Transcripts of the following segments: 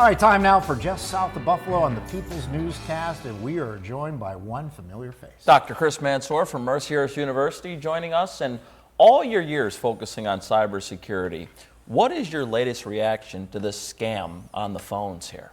All right, time now for Just South of Buffalo on the People's Newscast, and we are joined by one familiar face. Dr. Chris Mansour from Mercyhurst University joining us, and all your years focusing on cybersecurity. What is your latest reaction to this scam on the phones here?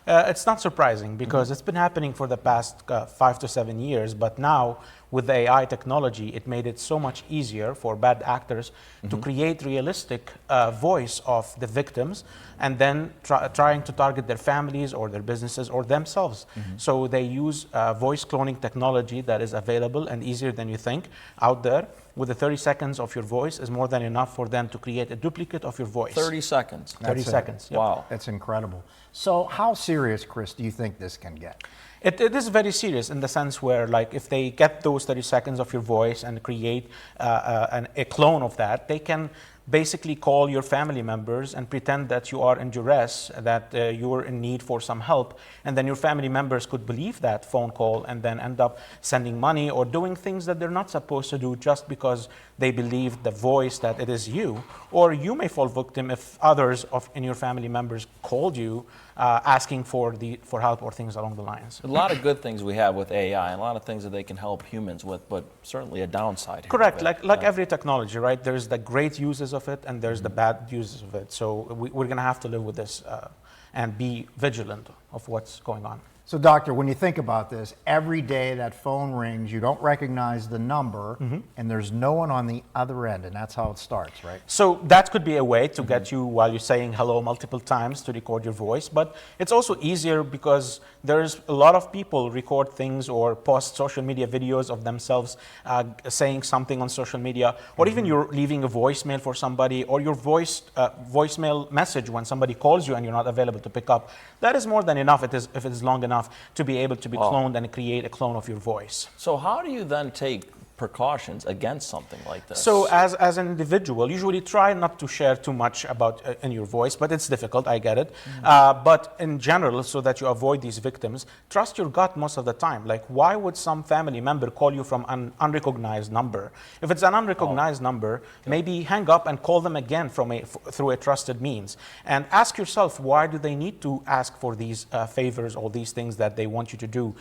It's not surprising because it's been happening for the past 5 to 7 years, but now with the AI technology, it made it so much easier for bad actors to create realistic voice of the victims and then trying to target their families or their businesses or themselves. So they use voice cloning technology that is available and easier than you think out there. With the 30 seconds of your voice is more than enough for them to create a duplicate of your voice. 30 seconds. 30 seconds. Yep. Wow. That's incredible. So how serious, Chris, do you think this can get? It is very serious in the sense where, like, if they get those 30 seconds of your voice and create a clone of that, they can basically call your family members and pretend that you are in duress, that you are in need for some help, and then your family members could believe that phone call and then end up sending money or doing things that they're not supposed to do just because they believe the voice that it is you. Or you may fall victim if others in your family members called you asking for help or things along the lines. A lot of good things we have with AI, and a lot of things that they can help humans with, but certainly a downside here. Correct, like every technology, right? There's the great uses of it and there's the bad uses of it. So we're going to have to live with this and be vigilant of what's going on. So, Doctor, when you think about this, every day that phone rings, you don't recognize the number, and there's no one on the other end, and that's how it starts, right? So that could be a way to get you while you're saying hello multiple times to record your voice, but it's also easier because there's a lot of people record things or post social media videos of themselves saying something on social media, or even you're leaving a voicemail for somebody, or your voicemail message when somebody calls you and you're not available to pick up. That is more than enough if it is long enough to be able to be cloned and create a clone of your voice. So how do you then take precautions against something like this? So as an individual, usually try not to share too much about in your voice, but it's difficult, I get it. But in general, so that you avoid these victims, trust your gut most of the time. Like, why would some family member call you from an unrecognized number? If it's an unrecognized number, maybe hang up and call them again through a trusted means. And ask yourself, why do they need to ask for these favors or these things that they want you to do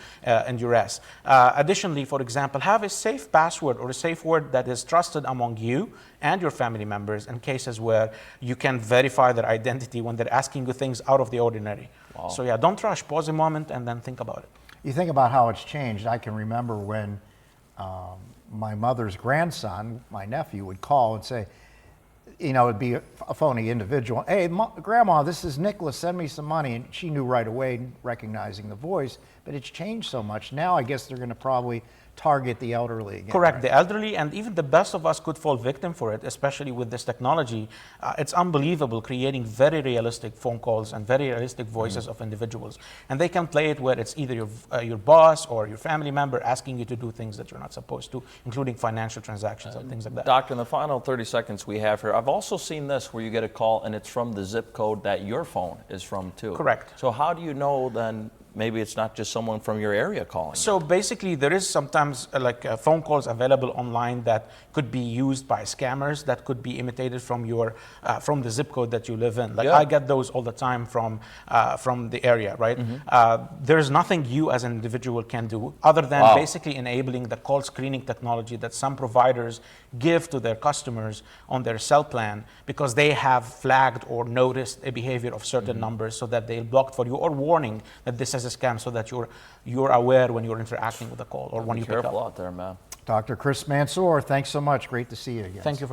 in duress? Additionally, for example, have a safe password or a safe word that is trusted among you and your family members in cases where you can verify their identity when they're asking you things out of the ordinary. Wow. So yeah, don't rush, pause a moment and then think about it. You think about how it's changed. I can remember when my mother's grandson, my nephew, would call and say, you know, it'd be a phony individual. Hey, Grandma, this is Nicholas, send me some money. And she knew right away, recognizing the voice, but it's changed so much. Now I guess they're going to probably target the elderly again. Correct, right? the elderly, and even the best of us could fall victim for it, especially with this technology. It's unbelievable, creating very realistic phone calls and very realistic voices of individuals. And they can play it where it's either your boss or your family member asking you to do things that you're not supposed to, including financial transactions and things like that. Doctor, in the final 30 seconds we have here, I've also seen this where you get a call and it's from the zip code that your phone is from too. Correct. So how do you know then maybe it's not just someone from your area calling? So basically, there is sometimes phone calls available online that could be used by scammers that could be imitated from your from the zip code that you live in. Like I get those all the time from the area, right? There's nothing you as an individual can do other than basically enabling the call screening technology that some providers give to their customers on their cell plan because they have flagged or noticed a behavior of certain numbers so that they'll block for you, or warning that this is a scam so that you're aware when you're interacting with a call or when you pick up. Careful out there, man. Dr. Chris Mansour, thanks so much. Great to see you again. Thank you.